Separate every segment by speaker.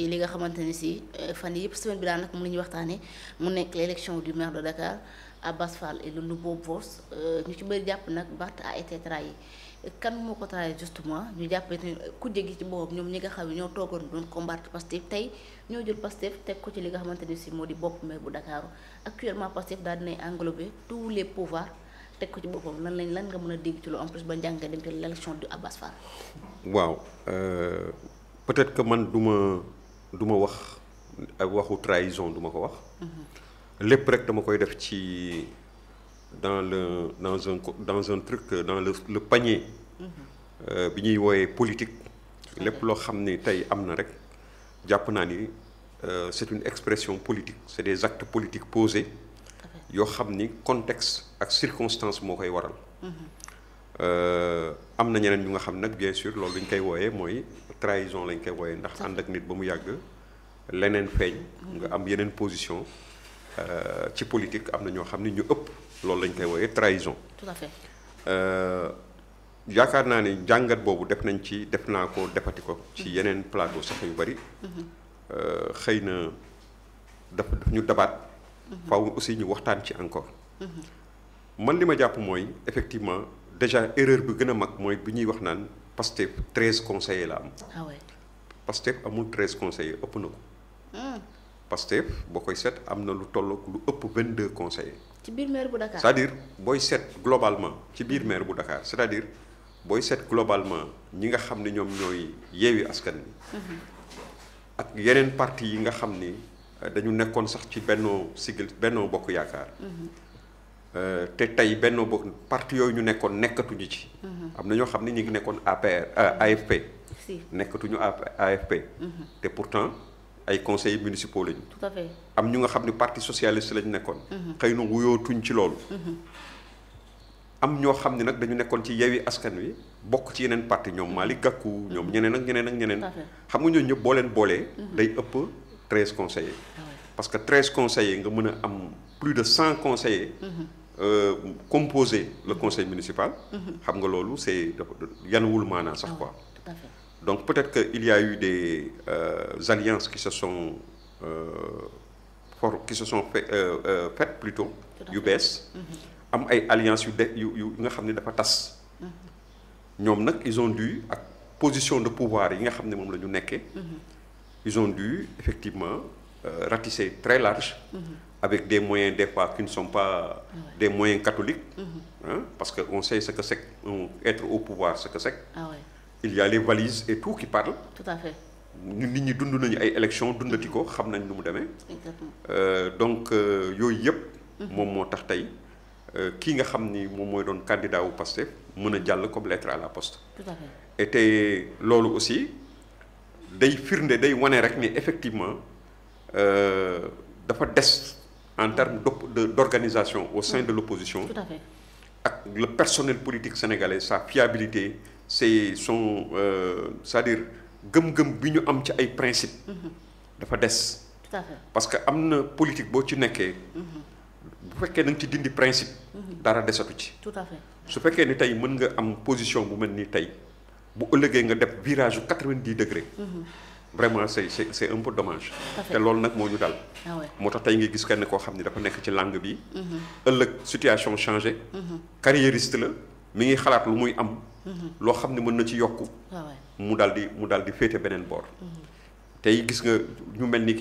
Speaker 1: ci li nga xamante ni si fan yii yëpp semaine bi daanaka moom la ñuy waxtaanee mu nekk l'élection du maire de Dakar Abass Fall et le nouveau boss ñu ci bëri jàpp nag Barth a été trahi kan moo ko trahi justement ñu jàpp ne kujje gi ci boppam ñoom ñi nga xam ne ñoo toogoon doon combattre Pastef tey ñoo jël Pastef teg ko ci li nga xamante ni si moo di bopp maire bu Dakar actuellement Pastef daal dinay englober tous les pouvoirs teg ko ci boppam lan nga mën a dégg ci lu en plus ba njàng dem ci l'élection du Abass Fall.
Speaker 2: waaw peut-être que man du ma wax waxu trahison du ma ko wax. lépp rek dama koy def ci dans un truc dans le panier. bi ñuy wooyee politique. lépp loo xam ni tey am na rek jàpp naa ni c'est une expression politique c'est des actes politiques posés. yoo xam ni contexte ak circonstance moo koy waral. am na ñeneen ñu nga xam nag bien sûr loolu lu ñu koy wooyee mooy trahison lañ koy wooyee ndax ànd ak nit ba mu yàgg leneen feeñ. nga am yeneen position ci politique am na ñoo xam ni ñu ëpp loolu lañ koy wooyee trahison.
Speaker 1: tout à fait.
Speaker 2: yaakaar naa ni jàngat boobu def naa ko defati ko ci yeneen plateau sax yu bari. xëy na daf ñu dabaat. faaw aussi ñu waxtaan ci encore. man li ma jàpp mooy effectivement déjà erreur bi gën a mag mooy bi ñuy wax naan Pastef 13 conseillers la am.
Speaker 1: ah ouais.
Speaker 2: Pastef amul 13 conseillers ëpp na ko. Pastef boo koy seet am na lu tollook lu ëpp 22 conseillers.
Speaker 1: ci biir maire bu Dakar.
Speaker 2: c'est-à-dire booy seet globalement ci biir maire bu Dakar c'est-à-dire booy seet globalement ñi nga xam ne ñoom ñooy Yewwi Askan Wi. ak yeneen parti yi nga xam ni dañu nekkoon sax ci Benno Bokk Yaakaar. te tey Benno Bokk parti yooyu ñu nekkoon nekkatuñu ci. am na ñoo xam ne ñu ngi nekkoon AFP.
Speaker 1: si
Speaker 2: nekkatuñu AFP. te pourtant ay conseillers municipaux lañu.
Speaker 1: tout à fait.
Speaker 2: am ñu nga xam ne parti socialiste lañu nekkoon. xëy na wuyootuñ ci loolu. am ñoo xam ne nag dañu nekkoon ci Yewwi Askan Wi bokk ci yeneen parti ñoom Malick Gakou ñoom ñeneen ak ñeneen ak ñeneen. xam nga ñooñu ñëpp boo leen boolee. day ëpp 13 conseillers. parce que 13 conseillers nga mën a am plus de 100 conseillers. Composer le conseil municipal. xam nga loolu c'est yanuwul maanaa sax quoi.
Speaker 1: tout à fait.
Speaker 2: donc peut-être que il y a eu des alliances qui se sont faites plutôt yu bees. am ay alliances yu nga xam ne dafa tas. ñoom nag ils ont dû ak position de pouvoir yi nga xam ne moom la ñu nekkee. ils ont dû effectivement ratisser très large. avec des moyens des fois qui ne sont pas des moyens catholiques. Parce que on sait ce que c'est être au pouvoir ce que c'est. Il y a les valises et tout qui parlent.
Speaker 1: tout à fait.
Speaker 2: ñun nit ñi dund nañu ay élections dundati ko xam nañ nu mu demee.
Speaker 1: exactement.
Speaker 2: donc yooyu yëpp. moom moo tax tey kii nga xam ni moom mooy doon candidat wu Pastef mën a jàll comme lettre à la poste.
Speaker 1: tout à fait.
Speaker 2: et te loolu aussi day firnde day wane rek ni effectivement dafa des en termes d'organisation au sein de l'opposition.
Speaker 1: tout à fait.
Speaker 2: ak le personnel politique sénégalais sa fiabilité c'est-à-dire gëm-gëm bi ñu am ci ay principes. dafa des.
Speaker 1: tout à fait.
Speaker 2: parce que am na politique boo ci nekkee. bu fekkee da nga ci dindi principe. dara desatu ci.
Speaker 1: tout à fait.
Speaker 2: su fekkee ni tey mën nga am position bu mel ni tey bu ëllëgee nga def virage 90 degrés. vraiment c'est un peu dommage. te loolu nag moo ñu dal. moo tax tey nga gis kenn koo xam ni dafa nekk ci langue bi. ëllëg situation changé. carriériste la mi ngi xalaat lu muy am. loo xam ne mën na ci yokku. mu daal di féete beneen boor. tey gis nga ñu mel ni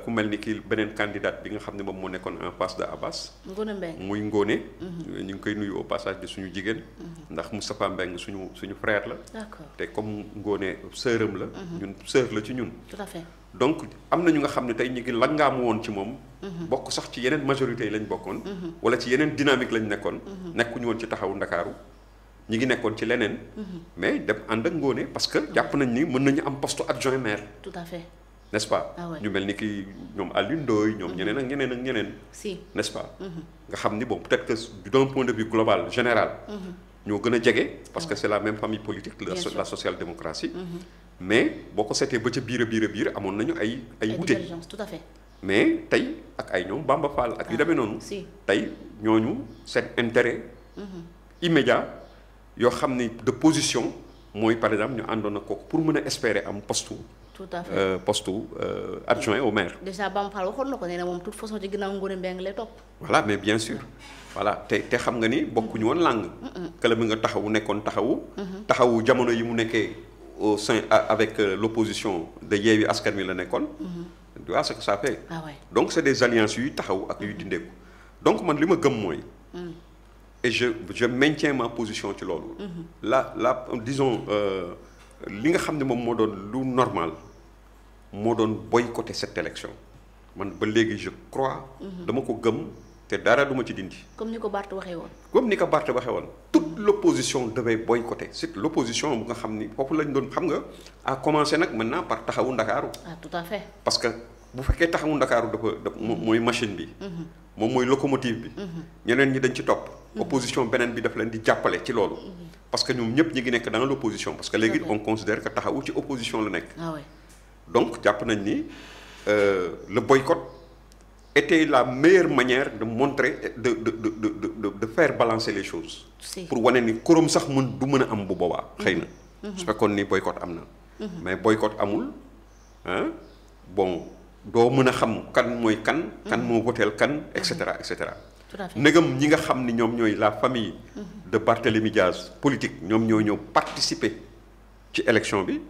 Speaker 2: ku mel ni ki beneen candidate bi nga xam ne moom moo nekkoon en face de Abass.
Speaker 1: Ngone Mbengue
Speaker 2: muy Ngone. ñu ngi koy nuyu au passage de suñu jigéen. ndax Moustapha Mbengue suñu frère la.
Speaker 1: d'accord. te
Speaker 2: comme Ngone sœuram la. ñun sœur la ci ñun.
Speaker 1: tout à fait.
Speaker 2: donc am na ñu nga xam ne tey ñu ngi langaamu woon ci moom. bokk sax ci yeneen majorité yi lañ bokkoon. wala ci yeneen dynamique lañ nekkoon. nekkuñu woon ci taxawu Ndakaaru ñi ngi nekkoon ci leneen. mais dem ànd ak Ngone parce que jàpp nañ ni mën nañu am poste adjoint maire.
Speaker 1: tout à fait.
Speaker 2: n'est-ce pas. ñu mel ni ki ñoom Alioune Ndoye ñoom ñeneen ak ñeneen ak ñeneen.
Speaker 1: si
Speaker 2: n'est-ce pas. nga xam ni bon peut-être que d'un point de vue global général. ñoo gën a jege parce que c'est la même famille politique la social-démocratie. mais boo ko seetee ba ca biir a biir amoon nañu ay wute.
Speaker 1: divergence tout à fait.
Speaker 2: mais tey ak ay ñoom Bamba Fall ak yu demee noonu.
Speaker 1: si
Speaker 2: tey ñooñu seen intérêt. immédiat yoo xam ni de position mooy par exemple ñu àndoon ak kooku pour mën a espérer am poste
Speaker 1: tout à fait
Speaker 2: poste adjoint au maire.
Speaker 1: déjà Bamba Fall waxoon na ko nee na moom toute façon ci ginnaaw Ngoné Mbengue lay topp.
Speaker 2: voilà mais bien sûr voilà te xam nga ni bokkuñu woon langue. kële bi nga taxawu nekkoon taxawu jamono yi mu nekkee au sein avec l'opposition de Yewwi Askan Wi la nekkoon. tu vois ce que ça fait.
Speaker 1: ah ouais.
Speaker 2: donc c'est des alliances yuy taxaw ak yuy dindeeku donc man li ma gëm mooy. et je maintiens ma position ci loolu. disons li nga xam ne moom moo doon lu normal moo doon boycotter cette élection man ba léegi je crois. dama ko gëm te dara duma ci dindi.
Speaker 1: comme ni ko Barth waxee woon.
Speaker 2: comme ni ko Barth waxee woon toute l'opposition devait boycotter c'est l'opposition bu nga xam ni foofu lañ doon xam nga à commencer nag maintenant par taxawu Ndakaaru.
Speaker 1: ah tout à fait.
Speaker 2: parce que bu fekkee taxawu Ndakaaru dafa mooy machine bi. moom mooy locomotive bi. ñeneen ñi dañ ci topp. opposition beneen bi daf leen di jàppale ci loolu. parce que ñoom ñëpp ñi ngi nekk dans l'opposition parce que léegi on considère que taxawu ci opposition la nekk.
Speaker 1: ah ouais.
Speaker 2: donc jàpp nañ ni le boycott était la meilleure manière de montrer de faire balancer les choses. pour wane ni korom sax du mën a am bu boobaa. xëy na su fekkoon ni boycott am na. mais boycott amul bon doo mën a xam kan mooy kan. kan moo voteel kan et cetera et cetera. ndegam ñi nga xam ni ñoom ñooy la famille. de Barthélémy Diaz politique ñoom ñoo ñëw participer ci élection bi.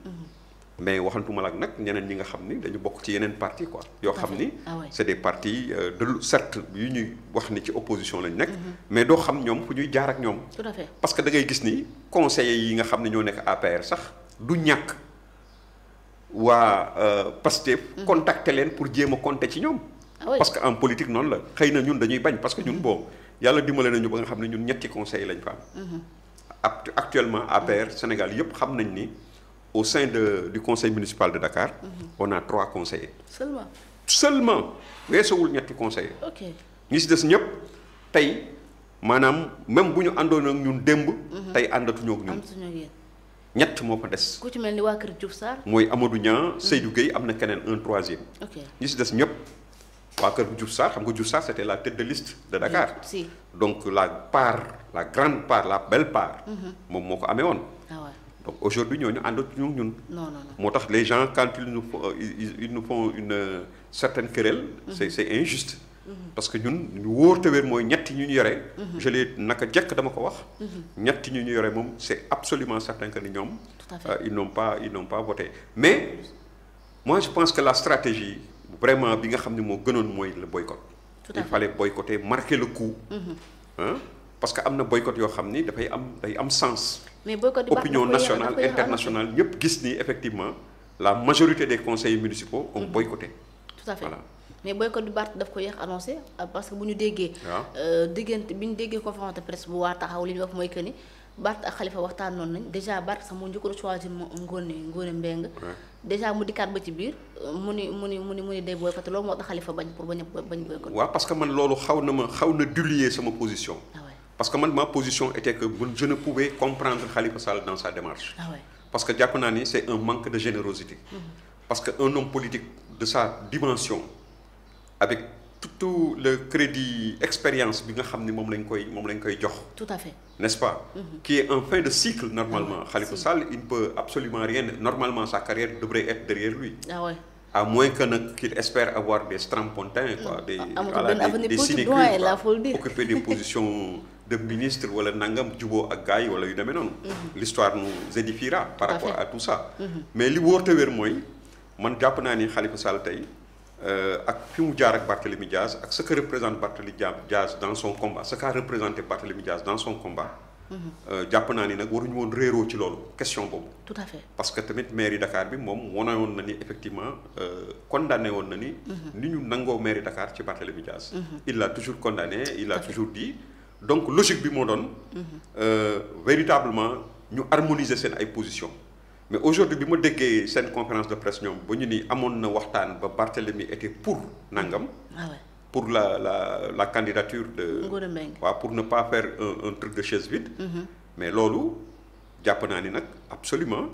Speaker 2: mais waxantuma la ak nag ñeneen ñi nga xam ni dañu bokk ci yeneen parti quoi. yoo xam ni c'est des partis certes yu ñuy wax ni ci opposition lañ nekk. mais doo xam ñoom fu ñuy jaar ak ñoom.
Speaker 1: tout à fait
Speaker 2: parce que da ngay gis ni conseillers yi nga xam ne ñoo nekk APR sax du ñàkk waa Pastef. contacter leen pour jéem a compter ci ñoom. parce que en politique noonu la xëy na ñun dañuy bañ parce que ñun bon yàlla dimbale nañu ba nga xam ne ñun ñetti conseils lañ fa am. actuellement APR Sénégal yëpp xam nañ ni. au sein du conseil municipal de Dakar. on a 3 conseillers. seulement weesuwul ñetti conseillers.
Speaker 1: ok
Speaker 2: ñi si des ñëpp tey maanaam même bu ñu àndoon ak ñun démb. tey àndatuñoo ak ñun. ñett moo fa des.
Speaker 1: ku ci mel ni waa kër Diouf Sarr.
Speaker 2: mooy Amadou Niang Seydou Gueye am na keneen un 3e.
Speaker 1: ok
Speaker 2: ñi si des ñëpp waa kër Diouf Sarr xam nga Diouf Sarr c'était la tête de liste de Dakar.
Speaker 1: si
Speaker 2: donc la grande part la belle part. moom moo ko amee woon. donc aujourd'hui ñooñu àndatuñu ñun.
Speaker 1: non.
Speaker 2: moo tax les gens quand ils nous font une certaine querelle. c'est injuste. parce que ñun ñu wóor te wér mooy ñetti ñu yore. je l'ai naka jekk dama ko wax. ñetti ñu yore moom c'est absolument certain que ni ñoom.
Speaker 1: tout à fait
Speaker 2: ils n'ont pas voté mais moi je pense que la stratégie vraiment bi nga xam ne moo gënoon mooy le boycott. il fallait boycotter marquer le coup. parce que am na boycott yoo xam ni day am sens.
Speaker 1: mais boycott
Speaker 2: opinion nationale internationale ñëpp gis ni effectivement la majorité des conseils municipaux ont boycotté.
Speaker 1: tout à fait
Speaker 2: voilà.
Speaker 1: mais boycott bi Barth daf ko yéex annoncé parce que bu ñu déggee. diggante bi ñu déggee conférence de presse bu waa taxaw li ñu wax mooy que ni Barth ak Khalifa waxtaanoon nañ déjà Barth sax moo njëkkoon choisir Ngoné Mbengue. déjà mu dikkaat ba ci biir mu ni day boycott loolu moo tax Khalifa bañ boycott.
Speaker 2: waaw parce que man loolu xaw na diluer sama position. parce que man ma position était que je ne pouvais comprendre Khalifa Sall dans sa démarche. parce que jàpp naa ni c'est un manque de générosité. parce que un homme politique de sa dimension avec tout le crédit expérience bi nga xam ni moom lañ koy jox.
Speaker 1: tout à fait
Speaker 2: n'est-ce pas. qui est en fin de cycle normalement. Khalifa Sall il ne peut absolument rien normalement sa carrière devrait être derrière lui. à moins que nag qu'il espère avoir des strapontins quoi. des sinécures occuper des positions de ministre wala nangam juboo ak gars yi wala yu demee noonu. l'histoire nous édifiera par rapport à tout ça. mais li wóor te wér mooy man jàpp naa ni Khalifa Sall tey ak fi mu jaar ak Barthélémy Diaz ak ce que représente Barthélémy Diaz dans son combat ce qu'a représenté Barthélémy Diaz dans son combat. jàpp naa ni nag waruñu woon réeroo ci loolu question boobu.
Speaker 1: tout à fait
Speaker 2: parce que tamit mairie Dakar bi moom wane woon na ni effectivement condamné woon na ni. ni ñu nangoo mairie Dakar ci Barthélémy Diaz. il l'a toujours condamné il a toujours dit. donc logique bi moo doon. véritablement ñu harmoniser seen ay positions. mais aujourd'hui bi ma déggee seen conférence de presse ñoom ba ñu ni amoon na waxtaan ba Barthélémy était pour nangam. pour la candidature de.
Speaker 1: Ngoné Mbengue
Speaker 2: waaw pour ne pas faire un truc de chaise vide. mais loolu jàpp naa ni nag absolument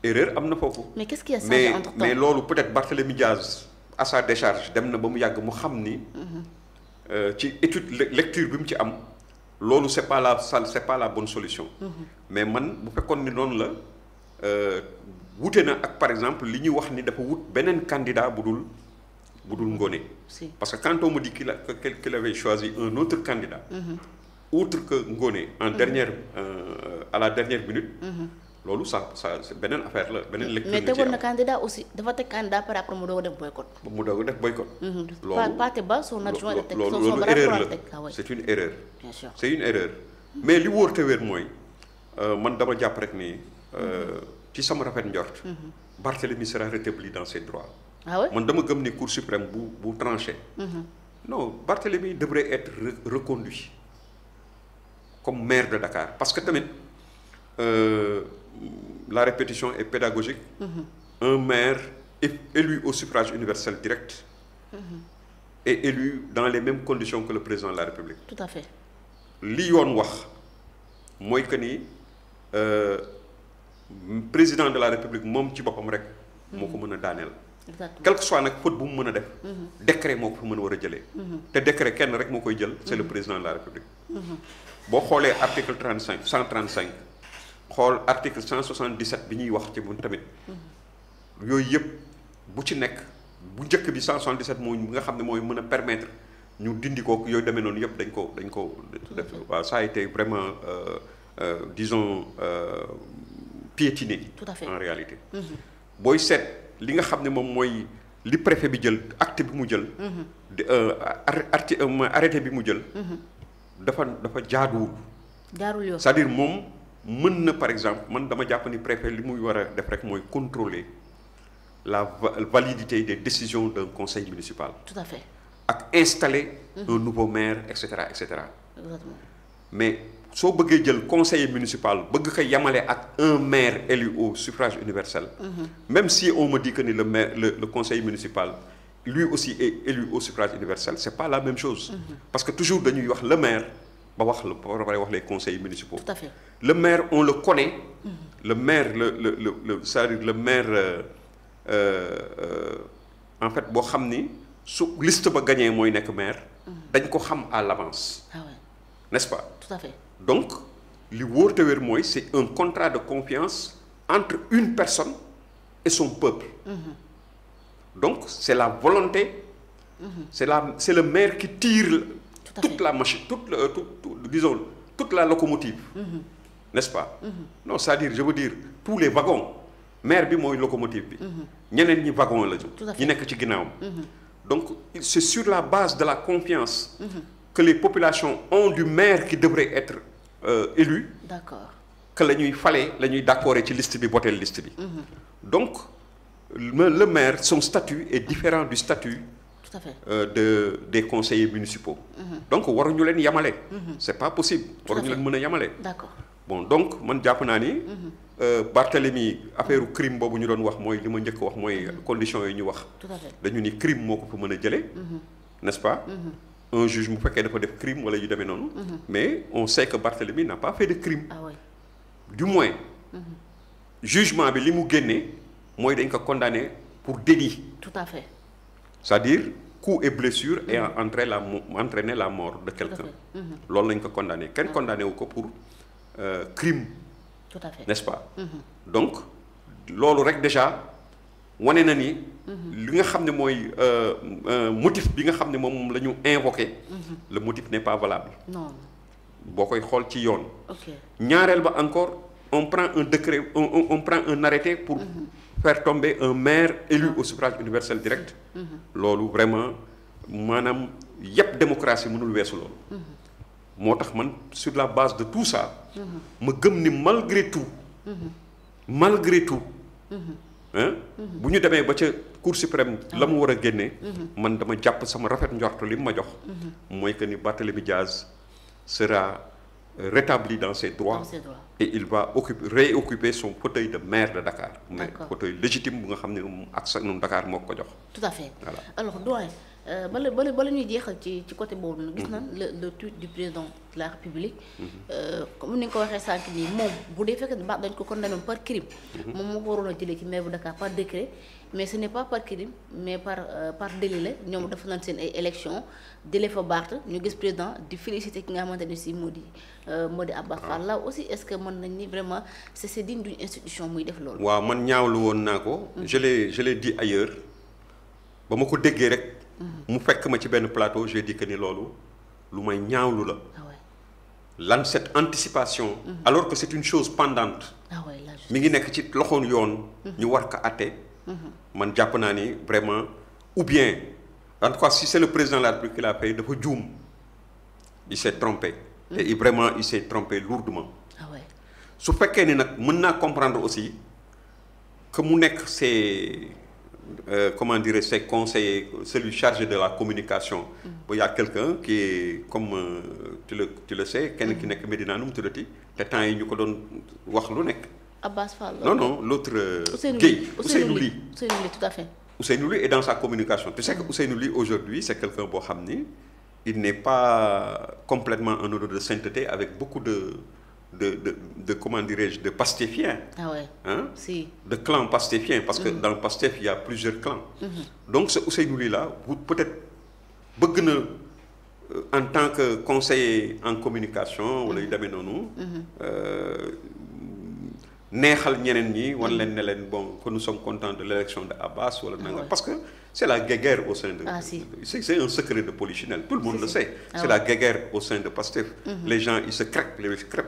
Speaker 2: erreur am na foofu.
Speaker 1: mais qu'est-ce qui a changé entre temps
Speaker 2: mais loolu peut-être Barthélémy Diaz à sa décharge dem na ba mu yàgg mu xam ni. ci étude lecture bi mu ci am. loolu c'est pas la bonne solution. mais man bu fekkoon ni noonu la wute na ak par exemple li ñuy wax ni dafa wut beneen candidat bu dul Ngoné. Parce que quand on me dit qu'il avait choisi un autre candidat. Outre que Ngoné en dernière à la dernière minute. loolu ça c'est beneen affaire la beneen lecture.
Speaker 1: mais tegoon na candidat aussi dafa teg candidat par après mu doog a def boycott.
Speaker 2: mu doog a def boycott.
Speaker 1: loolu Pathé Ba son adjoint teg
Speaker 2: loolu erreur la c'est une erreur.
Speaker 1: bien sûr
Speaker 2: c'est une erreur mais li wóor te wér mooy man dama jàpp rek ni ci sama rafet njort. Barthélémy sera rétabli dans ses droits.
Speaker 1: ah ouais
Speaker 2: man dama gëm ni Cour suprême bu tranché. non Barthélémy devrait être reconduit comme maire de Dakar parce que tamit. La répétition est pédagogique. Un maire élu au suffrage universel direct est élu dans les mêmes conditions que le président de la République.
Speaker 1: Tout à fait.
Speaker 2: li yoon wax mooy que ni président de la République moom ci boppam rek. moo ko mën a daaneel.
Speaker 1: exactement
Speaker 2: quel que soit nag faute bu mu mën a def. décret moo ko fa mën a war a jëlee. te décret kenn rek moo koy jël c'est le président de la République. boo xoolee article 135. xool article 177 bi ñuy wax ci mun tamit yooyu yëpp bu ci nekk bu njëkk bi 177 mooy nga xam ne mooy mën a permettre ñu dindi ko yooyu demee noonu yëpp dañ ko def waaw ça a été vraiment disons piétiné.
Speaker 1: Tout à fait.
Speaker 2: En réalité. booy seet li nga xam ne moom mooy li préfet bi jël acte bi mu jël. arrêté bi mu jël. dafa jaaduwul.
Speaker 1: jaarul yoon
Speaker 2: c'est-à-dire moom. mën na par exemple man dama jàpp ni préfet li muy war a def rek mooy contrôler la validité des décisions d'un conseil municipal.
Speaker 1: Tout à fait.
Speaker 2: ak installer un nouveau maire et cetera et cetera.
Speaker 1: Exactement.
Speaker 2: mais soo bëggee jël conseiller municipal bëgg ko yamale ak un maire élu au suffrage universel. Même si on me dit que ni le maire le conseiller municipal lui aussi est élu au suffrage universel c'est pas la même chose. Parce que toujours dañuy wax le maire. ba wax les conseils municipaux.
Speaker 1: Tout à fait.
Speaker 2: Le maire on le connaît. Le maire c'est-à-dire le maire en fait boo xam ni su liste ba gagné mooy nekk maire. dañ ko xam à l'avance.
Speaker 1: Ah ouais.
Speaker 2: N'est-ce pas?
Speaker 1: Tout à fait.
Speaker 2: Donc li wóor te wér mooy c'est un contrat de confiance entre une personne et son peuple. Donc c'est la volonté. C'est le maire qui tire. Toute la machine, disons, toute la locomotive, n'est-ce pas? Non, c'est-à-dire, je veux dire, tous les wagons, maire bi mooy locomotive bi. ñeneen ñi wagon la ñu. ñi nekk ci ginnaawam. Donc, c'est sur la base de la confiance que les populations ont du maire qui devrait être élu. D'accord. Que la ñuy d'accord ci liste bi voter liste bi. Donc, le maire, son statut est différent du statut. Tout à fait. Des conseillers municipaux. Donc waruñu leen yamale. C'est pas possible. waruñu leen mën a yamale.
Speaker 1: D'accord.
Speaker 2: Bon donc man jàpp naa ni. Barthélémy affaire crime boobu ñu doon wax mooy li ma njëkk wax mooy conditions yi ñu wax.
Speaker 1: Tout à fait.
Speaker 2: dañu ni crime moo ko fa mën a jëlee. N'est-ce pas? Un juge mu fekkee dafa def crime wala yu demee noonu. Mais on sait que Barthélémy n'a pas fait de crime.
Speaker 1: Ah oui.
Speaker 2: Du moins. Jugement bi li mu génnee mooy dañ ko condamné pour délit.
Speaker 1: Tout à fait.
Speaker 2: C'est-à-dire coup et blessure et entraîner la mort de quelqu'un. Loolu lañ ko condamné kenn condamné wu ko pour crime.
Speaker 1: Tout à fait.
Speaker 2: N'est-ce pas? Donc loolu rek déjà wane na ni. li nga xam ne mooy motif bi nga xam ne moom la ñu invoqué. Le motif n'est pas valable.
Speaker 1: Non.
Speaker 2: boo koy xool ci yoon.
Speaker 1: Ok.
Speaker 2: ñaareel ba encore on prend un décret on prend un arrêté pour. Faire tomber un maire élu au suffrage universel direct. Loolu vraiment maanaam yëpp démocratie mënul weesu loolu. moo tax man sur la base de tout ça. ma gëm ni malgré tout. bu ñu demee ba ca Cour suprême la mu war a génnee. man dama jàpp sama rafet njort li mu ma jox. mooy que ni Barthélémy Diaz sera rétabli dans ses droits. Et il va réoccuper son fauteuil de maire de Dakar. Mais fauteuil légitime bu nga xam ne ak sa Dakar moo ko jox.
Speaker 1: Tout à fait.
Speaker 2: Voilà.
Speaker 1: Alors doyen bala ñuy jeexal ci côté boobu nag gis na le tweet du président de la République comme ni nga ko waxee sànq nii moom bu dee fekk dañ ko condamné par crime moom moo ko waroon a jëlee ci maire bu Dakar par décret mais ce n'est pas par crime mais par délit la ñoom dafa nañ seen ay élection délee fa Barth ñu gis président di féliciter ki nga xamante ne si moo di Abass Fall là aussi est-ce que mën nañ ni vraiment c'est digne d'une institution muy def loolu.
Speaker 2: waaw man ñaawlu woon naa ko. je l'ai dit ailleurs ba ma ko déggee rek. mu fekk ma ci benn plateau j'ai dit que ni loolu lu may ñaawlu la. lan cette anticipation. alors que c'est une chose pendante. mi ngi nekk ci loxoon yoon. ñu war ko àtte. man jàpp naa ni vraiment ou bien en tout cas si c'est le président de la République qui l'a fait dafa juum il s'est trompé. et vraiment il s'est trompé lourdement. su fekkee ni nag mën naa comprendre aussi que mu nekk c'est comment dirais ses conseillers celui chargé de la communication. il y a quelqu'un qui est comme tu le sais. kenn ki nekk Médina nu mu tuddati te temps yi ñu ko doon wax lu nekk.
Speaker 1: Abass Fall
Speaker 2: non l'autre Guèye Ousseynou Ly
Speaker 1: tout à fait.
Speaker 2: Ousseynou Ly est dans sa communication. Tu sais que Ousseynou Ly aujourd'hui c'est quelqu'un boo xam ni il n'est pas complètement en odeur de sainteté avec beaucoup de comment dirais-je de pastéfiens. Hein?
Speaker 1: Si.
Speaker 2: De clans pastéfiens parce que dans le Pastef il y a plusieurs clans. Donc ce Ousseynou Ly là peut-être bëgg na en tant que conseiller en communication wala yu demee noonu. neexal ñeneen ñi wan leen ne leen bon que nous sommes contents de l'élection de Abass wala nanga parce que c'est la guéguerre au sein de c'est un secret de polichinelle tout le monde le sait c'est la guéguerre au sein de Pastef les gens ils se crêpent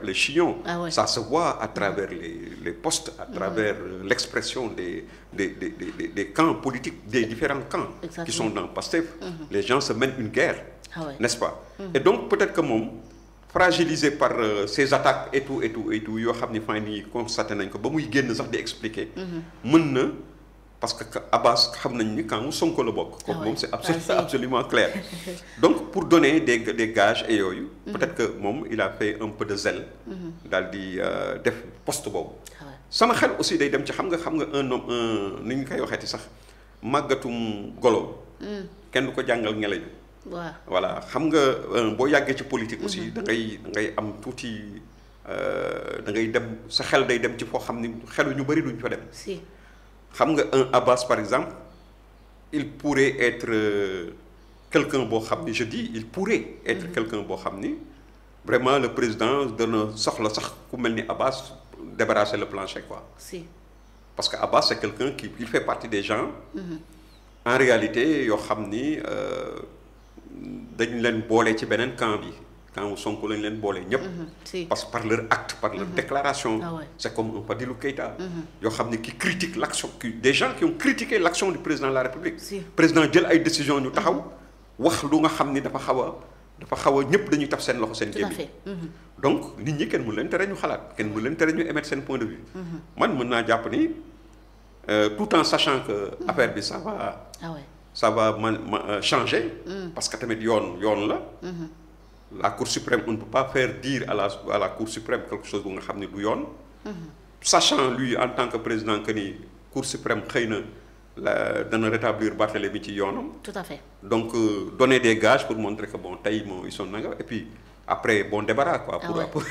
Speaker 2: les chignons ça se voit à travers les postes à travers l'expression des camps politiques des différents camps qui sont dans Pastef les gens se mènent une guerre n'est-ce pas et donc peut-être que moom fragilisé par ces attaques et tout yoo xam ni fan yii constaté nañ ko ba muy génn sax di expliquer. mën na parce que Abass xam nañ ni quand mu Sonko la bokk. kooku moom c'est absolument clair. donc pour donner des gages et yooyu. peut-être que moom il a fait un peu de zèle. daal di def poste boobu. sama xel aussi day dem ci xam nga un homme ni ñu koy waxeeti sax màggatum golo. kenn du ko jàngal ngelañu. voilà xam nga boo yàggee ci politique aussi da ngay am tuuti da ngay dem sa xel day dem ci foo xam ni xelu ñu bari duñ fa dem. xam nga un Abass par exemple il pourrait être quelqu'un boo xam ni je dis il pourrait être quelqu'un boo xam ni vraiment le président dana soxla sax ku mel ni Abass débarrasser le plancher quoi. parce que Abass c'est quelqu'un qui il fait partie des gens. en réalité yoo xam ni. dañu leen boole ci beneen camp bi camp Sonko lañu leen boole ñëpp. parce que par leur acte par leur déclaration. c'est comme un Fadilou Keïta. yoo xam ne qui critique l'action des gens qui ont critiqué l'action du président de la République. président jël ay décisions ñu taxaw wax lu nga xam ni dafa xaw a ñëpp dañuy taf seen loxo seen gémmiñ. donc nit ñi kenn mënu leen tere ñu xalaat kenn mënu leen tere ñu émettre seen point de vue. man mën naa jàpp ni tout en sachant que affaire bi ça va changer. parce que tamit yoon la. la Cour suprême on ne peut pas faire dire à la Cour suprême quelque chose bu nga xam ne du yoon. sachant lui en tant que président que ni Cour suprême xëy na dana rétablir Barthélémy ci yoonam.
Speaker 1: tout à fait.
Speaker 2: donc donner des gages pour montrer que bon tey moom ils sont nanga et puis après bon débarras quoi. pour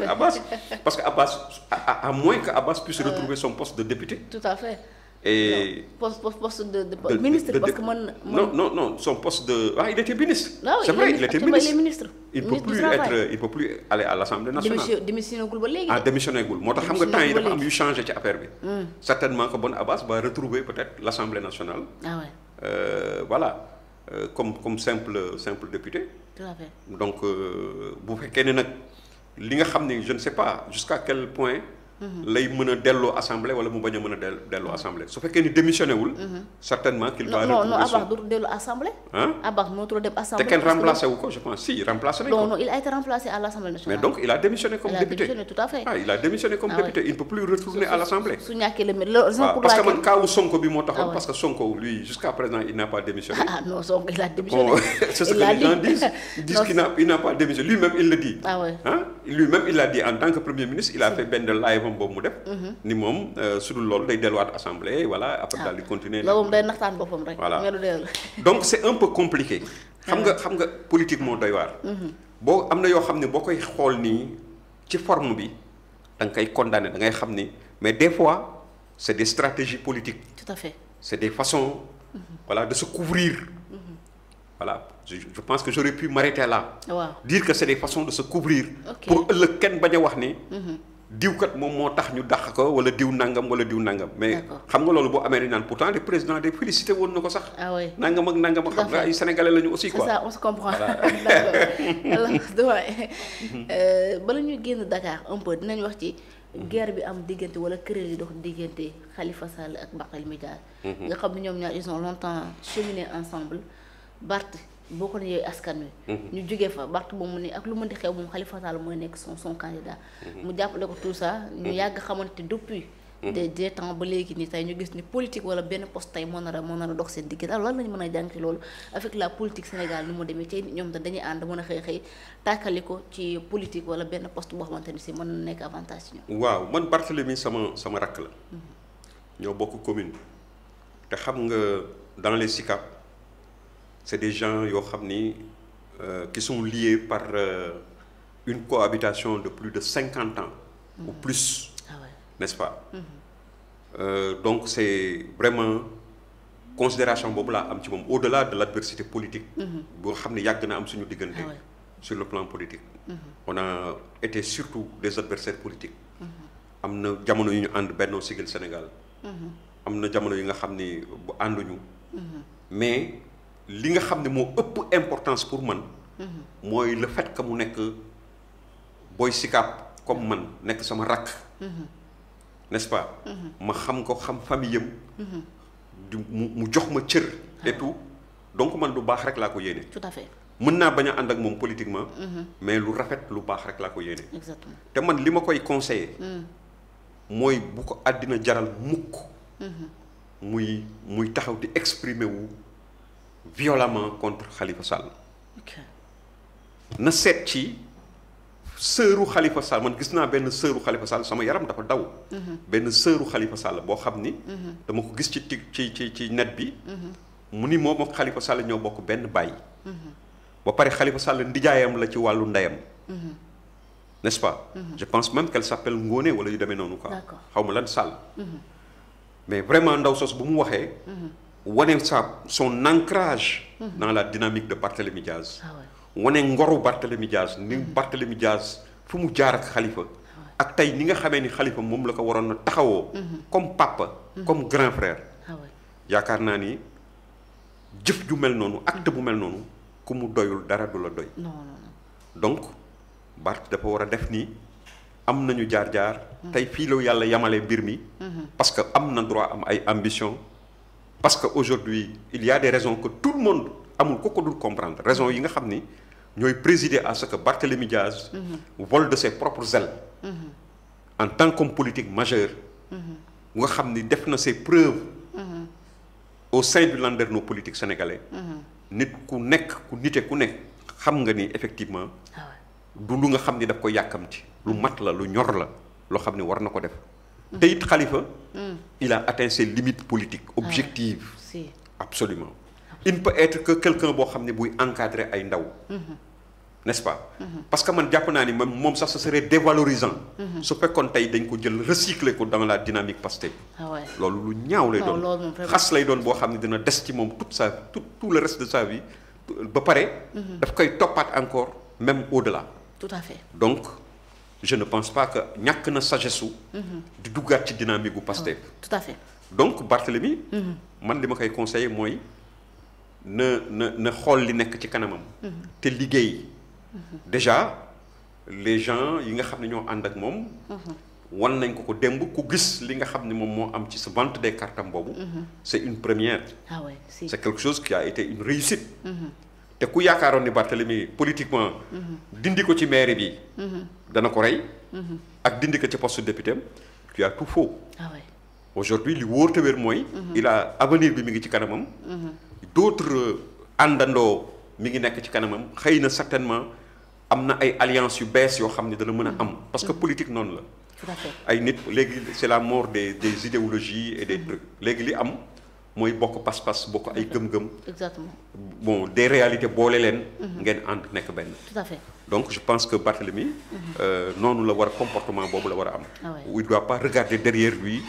Speaker 2: Abass parce que Abass à moins que Abass puisse retrouver son poste de député.
Speaker 1: tout à fait.
Speaker 2: et
Speaker 1: poste de ministre parce que
Speaker 2: non son poste de il était ministre.
Speaker 1: c'est
Speaker 2: vrai il était
Speaker 1: ministre.
Speaker 2: il peut plus aller à l'Assemblée nationale.
Speaker 1: démissionné gul ba léegi.
Speaker 2: démissionné gul moo tax xam nga temps yi dafa am yu changé ci affaire bi. certainement que bon Abass va retrouver peut-être l'Assemblée nationale. voilà comme simple député.
Speaker 1: tout à fait.
Speaker 2: donc bu fekkee ne nag li nga xam ne je ne sais pas jusqu'à quel point. lay mën a delloo assemblée wala mu bañ a mën a delloo assemblée su fekkee ni démissionné wul. certainement qu'il va retrouver
Speaker 1: non Abass du dellu assemblée. Abass moo tudd dem assemblée.
Speaker 2: te kenn remplacé wu ko je pense si remplacé nañ ko.
Speaker 1: non il a été remplacé à l'Assemblée nationale.
Speaker 2: mais donc il a démissionné comme député.
Speaker 1: il a démissionné tout à fait.
Speaker 2: il a démissionné comme député il ne peut plus retourner à l'Assemblée.
Speaker 1: su ñàkkee le
Speaker 2: parce que man kaawu Sonko bi moo taxoon parce que Sonko lui jusqu'à présent il n'a pas démissionné.
Speaker 1: non Sonko il a démissionné.
Speaker 2: c'est ce que les gens disent qu'il n'a pas démissionné lui-même il le dit. lui-même il a dit en tant que premier ministre il a fait benn live am boobu mu def. ni moom su dul loolu day delluwaat assemblée voilà après daal di continuer.
Speaker 1: loolu moom day naxtaan boppam rek.
Speaker 2: voilà donc c'est un peu compliqué. xam nga politique moo doy waar. boo am na yoo xam ne boo koy xool nii ci forme bi da nga koy condamner da ngay xam ni mais des fois c'est des stratégies politiques.
Speaker 1: tout à fait.
Speaker 2: c'est des façons. voilà de se couvrir. voilà je pense que j'aurais pu m'arrêter là.
Speaker 1: waaw
Speaker 2: dire que c'est des façons de se couvrir.
Speaker 1: Okay.
Speaker 2: pour ëllëg kenn bañ a wax ni. diw kat moom moo tax ñu dàq ko wala diw nangam wala diw nangam. mais xam nga loolu boo amee dañu naan pourtant le président de félicité woon na ko sax.
Speaker 1: ah oui
Speaker 2: nangam ak nangam xam nga ay sénégalais lañu aussi quoi.
Speaker 1: c'est ça on se comprend. bala ñuy génn Dakar un peu dinañ wax ci. guerre bi am diggante wala kuréel yi dox diggante Khalifa Sall ak Barthélémy Dias. nga xam ne ñoom ñaar ils ont longtemps cheminé ensemble. Barth boo ko nee askan wi. ñu jógee fa Barth moom mu ne ak lu mën di xew moom Khalifa Sall mooy nekk son candidat. mu jàppale ko tout ça ñu yàgg xamante depuis. des temps ba léegi nii tey ñu gis ni politique wala benn poste tey moo nar a dox seen diggante alors lan lañu mën a jàng ci loolu avec la politique Sénégal ni mu demee tey ñoom dañuy ànd mën a xëy tàkkali ko ci politique wala benn poste boo xamante ni si mën na nekk avantage ci ñoom.
Speaker 2: waaw man Barthélémy sama rakk la. ñoo bokk commune. te xam nga dans les SICAP c'est des gens yoo xam ni qui sont liés par une cohabitation de plus de 50 ans. ou plus. n'est-ce pas. Donc c'est vraiment considération boobu laa am ci moom au-delà de l'adversité politique. boo xam ne yàgg na am suñu diggante. sur le plan politique. on a été surtout des adversaires politiques. am na jamono yu ñu ànd Benno Siggil Sénégal. am na jamono yi nga xam ni bu ànduñu. mais li nga xam ne moo ëpp importance pour man. mooy le fait que mu nekk booy SICAP comme man nekk sama rakk. n'est-ce pas. ma xam ko xam famille am. mu jox ma cër. et tout donc man lu baax rek laa ko yéene.
Speaker 1: tout à fait.
Speaker 2: mën naa bañ a ànd ak moom politiquement. mais lu rafet lu baax rek laa ko yéene.
Speaker 1: exactement
Speaker 2: te man li ma koy conseiller. mooy bu ko àddina jaral mukk. muy taxaw di exprimer wu violemment contre Khalifa Sall. na seet ci. sëru Khalifa Sall man gis naa benn sëru Khalifa Sall sama yaram dafa daw. benn sëru Khalifa Sall boo xam ni. dama ko gis ci net bi. mu ni moom ak Khalifa Sall ñoo bokk benn baay. ba pare Khalifa Sall ndijaayam la ci wàllu ndeyam. n'est-ce pas. je pense même qu'elle s'appelle Ngone wala yu demee noonu quoi. xaw ma lan Sall. mais vraiment ndaw sos bu mu waxee. wane son ancrage. dans la dynamique de Barthélémy Diaz. wane ngoru Barthélémy Diaz ni Barthélémy Diaz fu mu jaar ak Khalifa ak tey ni nga xamee ni Khalifa moom la ko waroon na taxawoo comme papa comme grand frère yaakaar naa ni jëf ju mel noonu acte bu mel noonu ku mu doyul dara du la doy donc Barth dafa war a def nii am nañu jaar-jaar tey fii la yàlla yamale mbir mi parce que am na droit am ay ambition parce que aujourd'hui il y a des raisons que tout le monde amul ko dul comprendre raison yi nga xam ni ñooy présider à ce que Barthélémy Diaz vole de ses propres ailes en tant qu'homme politique majeur nga xam ni def na ses preuves au sein du landerneau politique sénégalais nit ku nekk ku nite ku nekk xam nga ni effectivement du lu nga xam ni daf ko yàkkamti lu mat la lu ñor la loo xam ni war na ko def te it Khalifa il a atteint ses limites politiques objectives absolument il ne peut être que quelqu'un boo xam ne buy encadrer ay ndaw. n'est-ce pas. parce que man jàpp naa ni moom sax ce serait dévalorisant. su fekkoon tey dañ ko jël recycler ko dans la dynamique Pastef. loolu lu ñaaw lay doon xas lay doon boo xam ne dina des ci moom tout le reste de sa vie ba pare. daf koy toppaat encore même au-delà.
Speaker 1: tout à fait
Speaker 2: donc je ne pense pas que ñàkk na sagesse su. di duggaat ci dynamique gu Pastef.
Speaker 1: tout à fait
Speaker 2: donc Barthélémy. man li ma koy conseiller mooy. na xool li nekk ci kanamam. te liggéey. déjà les gens yi nga xam ne ñoo ànd ak moom. wan nañ ko démb ku gis li nga xam ne moom moo am ci sa vente des cartes am boobu. c'est une première. c'est quelque chose qui a été une réussite. te ku yaakaaroon ni Barthélémy politiquement. dindi ko ci mairie bi. dana ko rey. ak dindi ko ci poste député am tu as tout faux. aujourd'hui li wóor te wér mooy. il a avenir bi mi ngi ci kanamam. d'autres àndandoo mi ngi nekk ci kanamam xëy na certainement am na ay alliance yu bees yoo xam ne dana mën a am parce que politique noonu la.
Speaker 1: tout à fait
Speaker 2: ay nit léegi c'est la mort des idéologies et des trucs léegi li am mooy bokk pas-pas bokk ay gëm-gëm.
Speaker 1: exactement
Speaker 2: bon des réalités boole leen. ngeen ànd nekk benn.
Speaker 1: tout à fait
Speaker 2: donc je pense que Barthélemy. noonu la war a comportement boobu la war a am. il doit pas regarder derrière lui.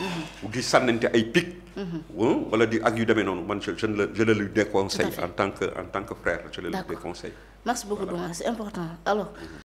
Speaker 2: di sànnante ay pic. wala di ak yu demee noonu man je le lui déconseille en tant que frère je le lui déconseille.
Speaker 1: merci beaucoup Douma c'est important alors.